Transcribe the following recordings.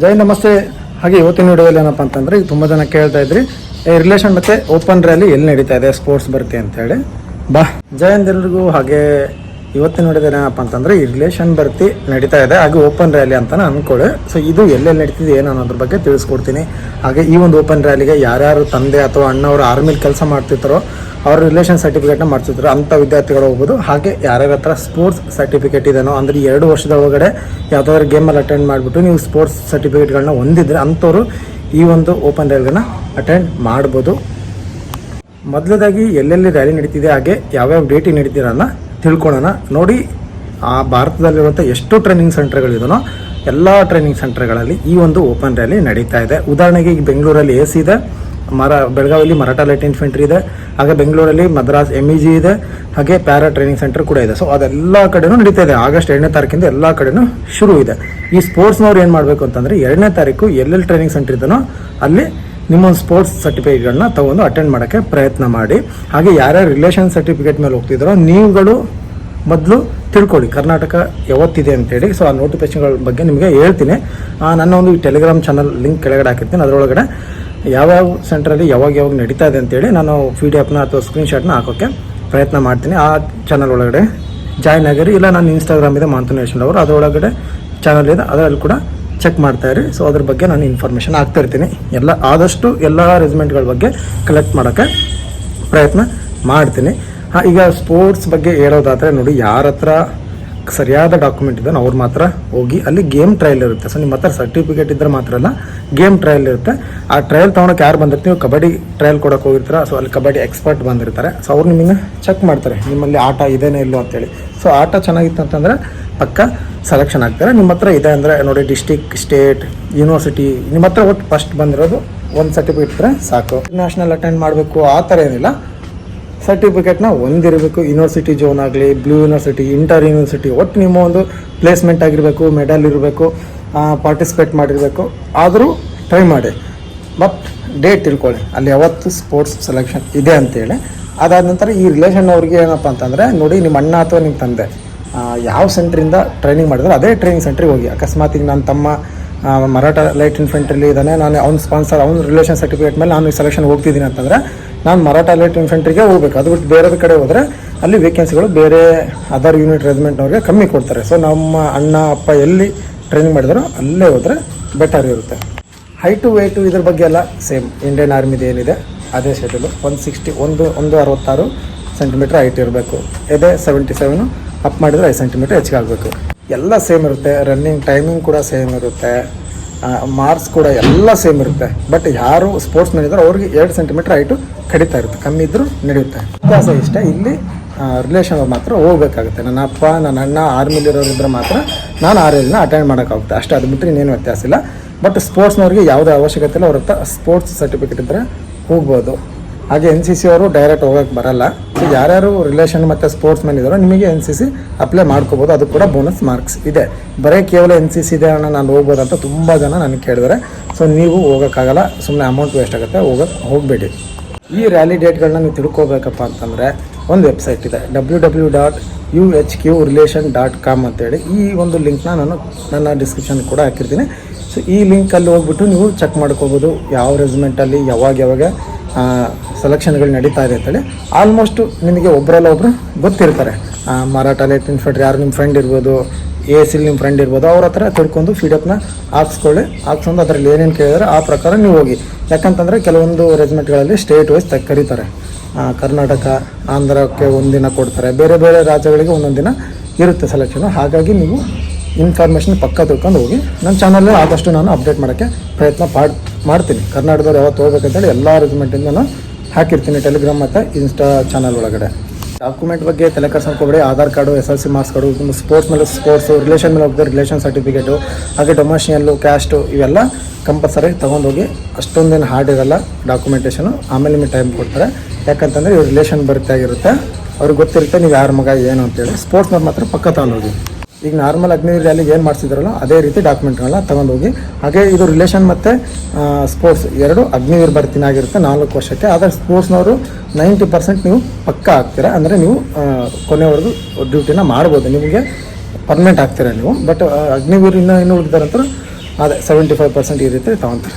ಜೈ ನಮಸ್ತೆ. ಹಾಗೆ ಇವತ್ತಿನ ವಿಡಿಯೋದಲ್ಲಿ ಏನಪ್ಪ ಅಂತಂದರೆ ಈಗ ತುಂಬ ಜನ ಕೇಳ್ತಾ ಇದ್ರಿ ರಿಲೇಷನ್ ಮತ್ತು ಓಪನ್ ರ್ಯಾಲಿ ಎಲ್ಲಿ ನಡೀತಾ ಇದೆ ಸ್ಪೋರ್ಟ್ಸ್ ಭರ್ತಿ ಅಂತೇಳಿ. ಜೈ ಅಂದೆಲ್ರಿಗೂ. ಹಾಗೆ ಇವತ್ತಿನ ವಿಡಿಯೋದಲ್ಲಿ ಏನಪ್ಪ ಅಂತಂದರೆ ಈ ರಿಲೇಷನ್ ಭರ್ತಿ ನಡೀತಾ ಇದೆ, ಹಾಗೆ ಓಪನ್ ರ್ಯಾಲಿ ಅಂತ ಅಂದ್ಕೊಳ್ಳಿ. ಸೊ ಇದು ಎಲ್ಲೆಲ್ಲಿ ನಡೀತಿದೆ ಏನು ಅನ್ನೋದ್ರ ಬಗ್ಗೆ ತಿಳಿಸ್ಕೊಡ್ತೀನಿ. ಹಾಗೆ ಈ ಒಂದು ಓಪನ್ ರ್ಯಾಲಿಗೆ ಯಾರ್ಯಾರು ತಂದೆ ಅಥವಾ ಅಣ್ಣವರು ಆರ್ಮಿಲಿ ಕೆಲಸ ಮಾಡ್ತಿರ್ತಾರೋ ಅವ್ರ ರಿಲೇಷನ್ ಸರ್ಟಿಫಿಕೇಟ್ನ ಮಾಡ್ತಿದ್ರು ಅಂಥ ವಿದ್ಯಾರ್ಥಿಗಳು ಹೋಗ್ಬೋದು. ಹಾಗೆ ಯಾರ್ಯಾರ ಹತ್ರ ಸ್ಪೋರ್ಟ್ಸ್ ಸರ್ಟಿಫಿಕೇಟ್ ಇದೆನೋ ಅಂದರೆ 2 ವರ್ಷದ ಒಳಗಡೆ ಯಾವುದಾದ್ರೂ ಗೇಮಲ್ಲಿ ಅಟೆಂಡ್ ಮಾಡಿಬಿಟ್ಟು ನೀವು ಸ್ಪೋರ್ಟ್ಸ್ ಸರ್ಟಿಫಿಕೇಟ್ಗಳನ್ನ ಹೊಂದಿದ್ರೆ ಅಂಥವ್ರು ಈ ಒಂದು ಓಪನ್ ರ್ಯಾಲಿಗಳನ್ನ ಅಟೆಂಡ್ ಮಾಡ್ಬೋದು. ಮೊದಲದಾಗಿ ಎಲ್ಲೆಲ್ಲಿ ರ್ಯಾಲಿ ನಡೀತಿದೆ ಹಾಗೆ ಯಾವ್ಯಾವ ಡೇಟಿಗೆ ನಡೀತಿರೋನ್ನ ತಿಳ್ಕೊಳ್ಳೋಣ. ನೋಡಿ, ಆ ಭಾರತದಲ್ಲಿರುವಂಥ ಎಷ್ಟು ಟ್ರೈನಿಂಗ್ ಸೆಂಟರ್ಗಳಿದೆಯೋ ಎಲ್ಲ ಟ್ರೈನಿಂಗ್ ಸೆಂಟರ್ಗಳಲ್ಲಿ ಈ ಒಂದು ಓಪನ್ ರ್ಯಾಲಿ ನಡೀತಾ ಇದೆ. ಉದಾಹರಣೆಗೆ ಈಗ ಬೆಂಗಳೂರಲ್ಲಿ AC ಇದೆ, ಬೆಳಗಾವಿಯಲ್ಲಿ ಮರಾಠ ಲೈಟ್ ಇನ್ಫೆಂಟ್ರಿ ಇದೆ, ಹಾಗೆ ಬೆಂಗಳೂರಲ್ಲಿ ಮದ್ರಾಸ್ MEG ಇದೆ, ಹಾಗೆ ಪ್ಯಾರಾ ಟ್ರೈನಿಂಗ್ ಸೆಂಟರ್ ಕೂಡ ಇದೆ. ಸೊ ಅದೆಲ್ಲ ಕಡೆನೂ ನಡೀತಾ ಇದೆ. ಆಗಸ್ಟ್ 2ನೇ ತಾರೀಕಿಂದ ಎಲ್ಲ ಕಡೆನೂ ಶುರು ಇದೆ. ಈ ಸ್ಪೋರ್ಟ್ಸ್ನವ್ರು ಏನು ಮಾಡಬೇಕು ಅಂತಂದರೆ 2ನೇ ತಾರೀಕು ಎಲ್ಲೆಲ್ಲಿ ಟ್ರೈನಿಂಗ್ ಸೆಂಟರ್ ಇದೆಯೋ ಅಲ್ಲಿ ನಿಮ್ಮೊಂದು ಸ್ಪೋರ್ಟ್ಸ್ ಸರ್ಟಿಫಿಕೇಟ್ಗಳನ್ನ ತೊಗೊಂಡು ಅಟೆಂಡ್ ಮಾಡೋಕ್ಕೆ ಪ್ರಯತ್ನ ಮಾಡಿ. ಹಾಗೆ ಯಾರ್ಯಾರು ರಿಲೇಷನ್ ಸರ್ಟಿಫಿಕೇಟ್ ಮೇಲೆ ಹೋಗ್ತಿದ್ದಾರೋ ನೀವುಗಳು ಮೊದಲು ತಿಳ್ಕೊಳ್ಳಿ ಕರ್ನಾಟಕ ಯಾವತ್ತಿದೆ ಅಂತೇಳಿ. ಸೊ ಆ ನೋಟಿಫಿಕೇಶನ್ಗಳ ಬಗ್ಗೆ ನಿಮಗೆ ಹೇಳ್ತೀನಿ. ನನ್ನ ಒಂದು ಟೆಲಿಗ್ರಾಮ್ ಚಾನಲ್ ಲಿಂಕ್ ಕೆಳಗಡೆ ಹಾಕಿರ್ತೀನಿ. ಅದರೊಳಗಡೆ ಯಾವ್ಯಾವ ಸೆಂಟ್ರಲ್ಲಿ ಯಾವಾಗ ನಡೀತಾ ಇದೆ ಅಂತೇಳಿ ನಾನು PDF ಅಥವಾ ಸ್ಕ್ರೀನ್ಶಾಟ್ನ ಹಾಕೋಕ್ಕೆ ಪ್ರಯತ್ನ ಮಾಡ್ತೀನಿ. ಆ ಚಾನಲ್ ಒಳಗಡೆ ಜಾಯ್ನ್ ಆಗಿರಿ. ಇಲ್ಲ ನಾನು ಇನ್ಸ್ಟಾಗ್ರಾಮ್ ಇದೆ ಮಾಂತನೇಶನ್ ಅವರು, ಅದರೊಳಗಡೆ ಚಾನಲ್ ಇದೆ, ಅದರಲ್ಲಿ ಕೂಡ ಚೆಕ್ ಮಾಡ್ತಾ ಇರಿ. ಸೊ ಅದ್ರ ಬಗ್ಗೆ ನಾನು ಇನ್ಫಾರ್ಮೇಷನ್ ಆಗ್ತಾ ಇರ್ತೀನಿ. ಆದಷ್ಟು ಎಲ್ಲ ರೆಜಿಮೆಂಟ್ಗಳ ಬಗ್ಗೆ ಕಲೆಕ್ಟ್ ಮಾಡೋಕ್ಕೆ ಪ್ರಯತ್ನ ಮಾಡ್ತೀನಿ. ಈಗ ಸ್ಪೋರ್ಟ್ಸ್ ಬಗ್ಗೆ ಹೇಳೋದಾದರೆ ನೋಡಿ, ಯಾರ ಹತ್ರ ಸರಿಯಾದ ಡಾಕ್ಯುಮೆಂಟ್ ಇದೆ ಅವ್ರು ಮಾತ್ರ ಹೋಗಿ ಅಲ್ಲಿ ಗೇಮ್ ಟ್ರಯಲ್ ಇರುತ್ತೆ. ಸೊ ನಿಮ್ಮ ಹತ್ರ ಸರ್ಟಿಫಿಕೇಟ್ ಇದ್ದರೆ ಮಾತ್ರ ಅಲ್ಲ, ಗೇಮ್ ಟ್ರಯಲ್ ಇರುತ್ತೆ. ಆ ಟ್ರಯಲ್ ತೊಗೊಳಕ್ಕೆ ಯಾರು ಬಂದಿರ್ತೀವಿ, ನೀವು ಕಬಡ್ಡಿ ಟ್ರಯಲ್ ಕೊಡೋಕೆ ಹೋಗಿರ್ತೀರ. ಸೊ ಅಲ್ಲಿ ಕಬಡ್ಡಿ ಎಕ್ಸ್ಪರ್ಟ್ ಬಂದಿರ್ತಾರೆ. ಸೊ ಅವ್ರು ನಿಮಗೆ ಚೆಕ್ ಮಾಡ್ತಾರೆ ನಿಮ್ಮಲ್ಲಿ ಆಟ ಇದೇನೇ ಇಲ್ಲೋ ಅಂತೇಳಿ. ಸೊ ಆಟ ಚೆನ್ನಾಗಿತ್ತು ಅಂತಂದರೆ ಪಕ್ಕ ಸೆಲೆಕ್ಷನ್ ಆಗ್ತಾರೆ. ನಿಮ್ಮ ಹತ್ರ ಇದೆ ಅಂದರೆ ನೋಡಿ, ಡಿಸ್ಟಿಕ್, ಸ್ಟೇಟ್, ಯೂನಿವರ್ಸಿಟಿ ನಿಮ್ಮ ಹತ್ರ ಒಟ್ಟು ಫಸ್ಟ್ ಬಂದಿರೋದು ಒಂದು ಸರ್ಟಿಫಿಕೇಟ್ ಇದ್ದರೆ ಸಾಕು. ನ್ಯಾಷನಲ್ ಅಟೆಂಡ್ ಮಾಡಬೇಕು ಆ ಥರ ಏನಿಲ್ಲ, ಸರ್ಟಿಫಿಕೇಟ್ನ ಒಂದಿರಬೇಕು. ಯೂನಿವರ್ಸಿಟಿ ಜೋನ್ ಆಗಲಿ, ಬ್ಲೂ ಯೂನಿವರ್ಸಿಟಿ, ಇಂಟರ್ ಯೂನಿವರ್ಸಿಟಿ, ಒಟ್ಟು ನಿಮ್ಮ ಒಂದು ಪ್ಲೇಸ್ಮೆಂಟ್ ಆಗಿರಬೇಕು, ಮೆಡಲ್ ಇರಬೇಕು, ಪಾರ್ಟಿಸಿಪೇಟ್ ಮಾಡಿರಬೇಕು. ಆದರೂ ಟ್ರೈ ಮಾಡಿ, ಬಟ್ ಡೇಟ್ ತಿಳ್ಕೊಳ್ಳಿ ಅಲ್ಲಿ ಯಾವತ್ತು ಸ್ಪೋರ್ಟ್ಸ್ ಸೆಲೆಕ್ಷನ್ ಇದೆ ಅಂತೇಳಿ. ಅದಾದ ನಂತರ ಈ ರಿಲೇಷನ್ ಅವ್ರಿಗೆ ಏನಪ್ಪ ಅಂತಂದರೆ ನೋಡಿ, ನಿಮ್ಮ ಅಣ್ಣ ಅಥವಾ ನಿಮ್ಮ ತಂದೆ ಯಾವ ಸೆಂಟ್ರಿಂದ ಟ್ರೈನಿಂಗ್ ಮಾಡಿದ್ರೆ ಅದೇ ಟ್ರೈನಿಂಗ್ ಸೆಂಟ್ರಿಗೆ ಹೋಗಿ. ಅಕಸ್ಮಾತ್ ಈಗ ನನ್ನ ತಮ್ಮ ಮರಾಠ ಲೈಟ್ ಇನ್ಫೆಂಟ್ರಿಲಿ ಇದ್ದಾನೆ, ನಾನು ಅವ್ನ ಸ್ಪಾನ್ಸರ್, ಅವ್ನ ರಿಲೇಷನ್ ಸರ್ಟಿಫಿಕೇಟ್ ಮೇಲೆ ನಾನು ಸೆಲೆಕ್ಷನ್ ಹೋಗ್ತಿದ್ದೀನಿ ಅಂತಂದರೆ ನಾನು ಮರಾಠ ಲೈಟ್ ಇನ್ಫೆಂಟ್ರಿಗೆ ಹೋಗ್ಬೇಕು. ಅದು ಬಿಟ್ಟು ಬೇರೆ ಕಡೆ ಹೋದರೆ ಅಲ್ಲಿ ವೇಕೆನ್ಸಿಗಳು ಬೇರೆ ಅದರ್ ಯೂನಿಟ್ ರೆಜಿಮೆಂಟ್ನವ್ರಿಗೆ ಕಮ್ಮಿ ಕೊಡ್ತಾರೆ. ಸೊ ನಮ್ಮ ಅಣ್ಣ ಅಪ್ಪ ಎಲ್ಲಿ ಟ್ರೈನಿಂಗ್ ಮಾಡಿದಾರೋ ಅಲ್ಲೇ ಹೋದರೆ ಬೆಟರ್ ಇರುತ್ತೆ. ಹೈಟು ವೇಟು ಇದ್ರ ಬಗ್ಗೆ ಎಲ್ಲ ಸೇಮ್ ಇಂಡಿಯನ್ ಆರ್ಮಿದು ಏನಿದೆ ಅದೇ ಶೆಡ್ಯೂಲು. 166 ಸೆಂಟಿಮೀಟ್ರ್ ಹೈಟ್ ಇರಬೇಕು. ಇದೆ 77 ಅಪ್ ಮಾಡಿದರೆ 5 ಸೆಂಟಿಮೀಟ್ರ್ ಹೆಚ್ಚಿಗೆ ಆಗಬೇಕು. ಎಲ್ಲ ಸೇಮ್ ಇರುತ್ತೆ. ರನ್ನಿಂಗ್ ಟೈಮಿಂಗ್ ಕೂಡ ಸೇಮ್ ಇರುತ್ತೆ, ಮಾರ್ಕ್ಸ್ ಕೂಡ ಎಲ್ಲ ಸೇಮ್ ಇರುತ್ತೆ. ಬಟ್ ಯಾರು ಸ್ಪೋರ್ಟ್ಸ್ ಮ್ಯಾನ್ ಇದ್ದಾರೆ ಅವ್ರಿಗೆ 2 ಸೆಂಟಿಮೀಟ್ರ್ ಹೈಟು ಕಡಿತಾ ಇರುತ್ತೆ, ಕಮ್ಮಿ ಇದ್ದರೂ ನಡೆಯುತ್ತೆ. ವ್ಯತ್ಯಾಸ ಇಷ್ಟ, ಇಲ್ಲಿ ರಿಲೇಷನ್ ಮಾತ್ರ ಹೋಗ್ಬೇಕಾಗುತ್ತೆ. ನನ್ನ ಅಪ್ಪ ನನ್ನ ಅಣ್ಣ ಆರ್ಮಿಲಿರೋರಿದ್ರೆ ಮಾತ್ರ ನಾನು ಆ ರೇಂಜ್ನ ಅಟೆಂಡ್ ಮಾಡೋಕ್ಕಾಗುತ್ತೆ ಅಷ್ಟೇ. ಅದು ಬಿಟ್ಟರೆ ಇನ್ನೇನು ವ್ಯತ್ಯಾಸ ಇಲ್ಲ. ಬಟ್ ಸ್ಪೋರ್ಟ್ಸ್ನವ್ರಿಗೆ ಯಾವುದೇ ಅವಶ್ಯಕತೆ ಇಲ್ಲ, ಅವ್ರ ಹತ್ರ ಸ್ಪೋರ್ಟ್ಸ್ ಸರ್ಟಿಫಿಕೇಟ್ ಇದ್ದರೆ ಹೋಗ್ಬೋದು. ಹಾಗೆ NCC ಅವರು ಡೈರೆಕ್ಟ್ ಹೋಗೋಕ್ಕೆ ಬರಲ್ಲ. ಸೊ ಯಾರ್ಯಾರು ರಿಲೇಷನ್ ಮತ್ತು ಸ್ಪೋರ್ಟ್ಸ್ ಮ್ಯಾನ್ ಇದ್ದಾರೋ ನಿಮಗೆ NCC ಅಪ್ಲೈ ಮಾಡ್ಕೋಬೋದು. ಅದು ಕೂಡ ಬೋನಸ್ ಮಾರ್ಕ್ಸ್ ಇದೆ. ಬರೀ ಕೇವಲ NCC ಇದೆ ಅಣ್ಣ ನಾನು ಹೋಗ್ಬೋದು ಅಂತ ತುಂಬ ಜನ ನನಗೆ ಕೇಳಿದರೆ. ಸೊ ನೀವು ಹೋಗೋಕ್ಕಾಗಲ್ಲ, ಸುಮ್ಮನೆ ಅಮೌಂಟ್ ವೇಸ್ಟ್ ಆಗುತ್ತೆ, ಹೋಗಬೇಡಿ. ಈ ರ್ಯಾಲಿ ಡೇಟ್ಗಳನ್ನ ನೀವು ತಿಳ್ಕೊಬೇಕಪ್ಪ ಅಂತಂದರೆ ಒಂದು ವೆಬ್ಸೈಟ್ ಇದೆ, www.uhqrelation.com ಅಂತೇಳಿ. ಈ ಒಂದು ಲಿಂಕ್ನ ನಾನು ನನ್ನ ಡಿಸ್ಕ್ರಿಪ್ಷನ್ ಕೂಡ ಹಾಕಿರ್ತೀನಿ. ಸೊ ಈ ಲಿಂಕಲ್ಲಿ ಹೋಗ್ಬಿಟ್ಟು ನೀವು ಚೆಕ್ ಮಾಡ್ಕೋಬೋದು ಯಾವ ರೆಜಿಮೆಂಟಲ್ಲಿ ಯಾವಾಗ ಸೆಲೆಕ್ಷನ್ಗಳು ನಡೀತಾ ಇದೆ ಅಂತೇಳಿ. ಆಲ್ಮೋಸ್ಟು ನಿಮಗೆ ಒಬ್ಬರಲ್ಲ ಒಬ್ಬರು ಗೊತ್ತಿರ್ತಾರೆ. ಮರಾಠ ಲೈಟ್ ಇನ್ಫೆಂಟ್ರಿ ಯಾರು ನಿಮ್ಮ ಫ್ರೆಂಡ್ ಇರ್ಬೋದು, AC ನಿಮ್ಮ ಫ್ರೆಂಡ್ ಇರ್ಬೋದು, ಅವ್ರ ಹತ್ರ ತಿಳ್ಕೊಂಡು PDF ಹಾಕ್ಸ್ಕೊಂಡು ಅದರಲ್ಲಿ ಏನೇನು ಕೇಳಿದರೆ ಆ ಪ್ರಕಾರ ನೀವು ಹೋಗಿ. ಯಾಕಂತಂದರೆ ಕೆಲವೊಂದು ರೆಜಿಮೆಂಟ್ಗಳಲ್ಲಿ ಸ್ಟೇಟ್ ವೈಸ್ ಕರೀತಾರೆ. ಕರ್ನಾಟಕ, ಆಂಧ್ರಕ್ಕೆ ಒಂದಿನ ಕೊಡ್ತಾರೆ, ಬೇರೆ ಬೇರೆ ರಾಜ್ಯಗಳಿಗೆ ಒಂದೊಂದು ದಿನ ಇರುತ್ತೆ ಸೆಲೆಕ್ಷನು. ಹಾಗಾಗಿ ನೀವು ಇನ್ಫಾರ್ಮೇಷನ್ ಪಕ್ಕ ತಿಳ್ಕೊಂಡು ಹೋಗಿ. ನನ್ನ ಚಾನಲ್ಲೇ ಆದಷ್ಟು ನಾನು ಅಪ್ಡೇಟ್ ಮಾಡೋಕ್ಕೆ ಪ್ರಯತ್ನ ಮಾಡ್ತೀನಿ. ಕರ್ನಾಟಕದವ್ರು ಯಾವತ್ತು ಹೋಗ್ಬೇಕಂತೇಳಿ ಎಲ್ಲ ರೆಜಿಮೆಂಟಿಂದ ನಾನು ಹಾಕಿರ್ತೀನಿ ಟೆಲಿಗ್ರಾಮ್ ಮತ್ತು ಇನ್ಸ್ಟಾ ಚಾನಲ್ ಒಳಗಡೆ. ಡಾಕ್ಯುಮೆಂಟ್ ಬಗ್ಗೆ ತಲೆ ಕೆಡಿಸ್ಕೋಬೇಡಿ. Aadhaar card, SLC marks card, sports ಮೇಲೆ ಸ್ಪೋರ್ಟ್ಸು, ರಿಲೇಷನ್ ಮೇಲೆ ಹೋಗಿದ್ರೆ ರಿಲೇಷನ್ ಸರ್ಟಿಫಿಕೇಟು, ಹಾಗೆ ಡೊಮೇಷಿಯಲ್ಲು, ಕ್ಯಾಸ್ಟು ಇವೆಲ್ಲ ಕಂಪಲ್ಸರಿ ತೊಗೊಂಡೋಗಿ. ಅಷ್ಟೊಂದೇನು ಹಾರ್ಡ್ ಇರೋಲ್ಲ ಡಾಕ್ಯುಮೆಂಟೇಷನು. ಆಮೇಲೆ ನಿಮಗೆ ಟೈಮ್ ಕೊಡ್ತಾರೆ. ಯಾಕಂತಂದರೆ ಇವ್ರು ರಿಲೇಷನ್ ಬರ್ತಾ ಆಗಿರುತ್ತೆ, ಅವ್ರಿಗೆ ಗೊತ್ತಿರುತ್ತೆ ನೀವು ಯಾರ ಮಗ ಏನು ಅಂತೇಳಿ. ಸ್ಪೋರ್ಟ್ಸ್ನವ್ರು ಮಾತ್ರ ಪಕ್ಕ ತೊಗೊಂಡೋಗಿ. ಈಗ ನಾರ್ಮಲ್ ಅಗ್ನಿವೀರ್ ರ್ಯಾಲಿಗೆ ಏನು ಮಾಡಿಸಿದ್ರಲ್ಲ ಅದೇ ರೀತಿ ಡಾಕ್ಯುಮೆಂಟ್ಗಳನ್ನ ತೊಗೊಂಡೋಗಿ. ಹಾಗೆ ಇದು ರಿಲೇಷನ್ ಮತ್ತು ಸ್ಪೋರ್ಟ್ಸ್ ಎರಡು ಅಗ್ನಿವೀರ್ ಭರ್ತಿನಾಗಿರುತ್ತೆ 4 ವರ್ಷಕ್ಕೆ. ಆದರೆ ಸ್ಪೋರ್ಟ್ಸ್ನವರು 90% ನೀವು ಪಕ್ಕ ಆಗ್ತೀರಾ. ಅಂದರೆ ನೀವು ಕೊನೆವರೆಗೂ ಡ್ಯೂಟಿನ ಮಾಡ್ಬೋದು, ನಿಮಗೆ ಪರ್ಮನೆಂಟ್ ಆಗ್ತೀರಾ ನೀವು. ಬಟ್ ಅಗ್ನಿವೀರ್ ಇನ್ನೂ ಉಳಿದಾರಂತ ಅದೇ 75% ಈ ರೀತಿ ತೊಗೊತಾರೆ.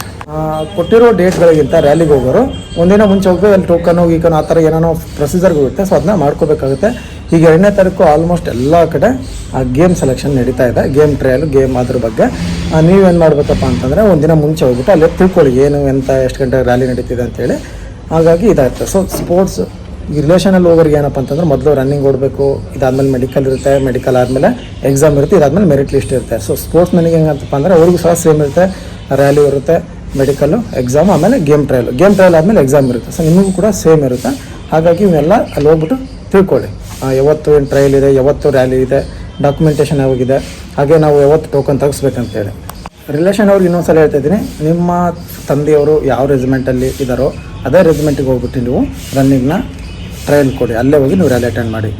ಕೊಟ್ಟಿರೋ ಡೇಟ್ಗಳಿಗಿಂತ ರ್ಯಾಲಿಗೆ ಹೋಗೋರು ಒಂದಿನ ಮುಂಚೆ ಹೋಗ್ಬೇಕು, ಅಲ್ಲಿ ಟೋಕನು ಗೀಕನು ಆ ಥರ ಏನೇನೋ ಪ್ರೊಸೀಜರ್ಗಳಿರುತ್ತೆ. ಸೊ ಅದನ್ನ ಮಾಡ್ಕೋಬೇಕಾಗುತ್ತೆ. ಈಗ 2ನೇ ತಾರೀಕು ಆಲ್ಮೋಸ್ಟ್ ಎಲ್ಲ ಕಡೆ ಗೇಮ್ ಸೆಲೆಕ್ಷನ್ ನಡೀತಾ ಇದೆ, ಗೇಮ್ ಟ್ರಯಲ್, ಗೇಮ್ ಅದ್ರ ಬಗ್ಗೆ. ನೀವೇನು ಮಾಡಬೇಕಪ್ಪ ಅಂತಂದರೆ ಒಂದಿನ ಮುಂಚೆ ಹೋಗ್ಬಿಟ್ಟು ಅಲ್ಲಿ ತಿಳ್ಕೊಳ್ಳಿ ಏನು ಎಂತ ಎಷ್ಟು ಗಂಟೆ ರ್ಯಾಲಿ ನಡೀತಿದೆ ಅಂತೇಳಿ. ಹಾಗಾಗಿ ಇದಾಗುತ್ತೆ. ಸೊ ಸ್ಪೋರ್ಟ್ಸ್ ಈ ರಿಲೇಷನಲ್ಲಿ ಹೋಗೋರಿಗೆ ಏನಪ್ಪ ಅಂತಂದ್ರೆ ಮೊದಲು ರನ್ನಿಂಗ್ ಓಡಬೇಕು, ಇದಾದಮೇಲೆ ಮೆಡಿಕಲ್ ಇರುತ್ತೆ, ಮೆಡಿಕಲ್ ಆದಮೇಲೆ ಎಕ್ಸಾಮ್ ಇರುತ್ತೆ, ಇದಾದಮೇಲೆ ಮೆರಿಟ್ ಲಿಸ್ಟ್ ಇರುತ್ತೆ. ಸೊ ಸ್ಪೋರ್ಟ್ಸ್ ಮನೆಗೆ ಹೆಂಗಂತಪ್ಪ ಅಂದರೆ ಅವ್ರಿಗೂ ಸಹ ಸೇಮ್ ಇರುತ್ತೆ, ರ್ಯಾಲಿ ಇರುತ್ತೆ, ಮೆಡಿಕಲ್ಲು, ಎಕ್ಸಾಮ್, ಆಮೇಲೆ ಗೇಮ್ ಟ್ರಯಲ್ ಆದಮೇಲೆ ಎಕ್ಸಾಮ್ ಇರುತ್ತೆ. ಸೊ ನಿಮಗೂ ಕೂಡ ಸೇಮ್ ಇರುತ್ತೆ. ಹಾಗಾಗಿ ಇವೆಲ್ಲ ಅಲ್ಲಿ ಹೋಗ್ಬಿಟ್ಟು ತಿಳ್ಕೊಳ್ಳಿ, ಯಾವತ್ತು ಏನು ಟ್ರಯಲ್ ಇದೆ, ಯಾವತ್ತು ರ್ಯಾಲಿ ಇದೆ, ಡಾಕ್ಯುಮೆಂಟೇಷನ್ ಯಾವಾಗಿದೆ, ಹಾಗೆ ನಾವು ಯಾವತ್ತು ಟೋಕನ್ ತೆಗಿಸ್ಬೇಕಂತೇಳಿ. ರಿಲೇಷನ್ ಅವ್ರಿಗೆ ಇನ್ನೊಂದ್ಸಲ ಹೇಳ್ತಾ ಇದ್ದೀನಿ, ನಿಮ್ಮ ತಂದೆಯವರು ಯಾವ ರೆಜಿಮೆಂಟಲ್ಲಿ ಇದ್ದಾರೋ ಅದೇ ರೆಜಿಮೆಂಟಿಗೆ ಹೋಗ್ಬಿಟ್ಟು ನೀವು ರನ್ನಿಂಗ್ನ ಟ್ರಯಲ್ ಕೊಡಿ, ಅಲ್ಲೇ ಹೋಗಿ ನೀವು ರ್ಯಾಲಿ ಅಟೆಂಡ್ ಮಾಡಿ.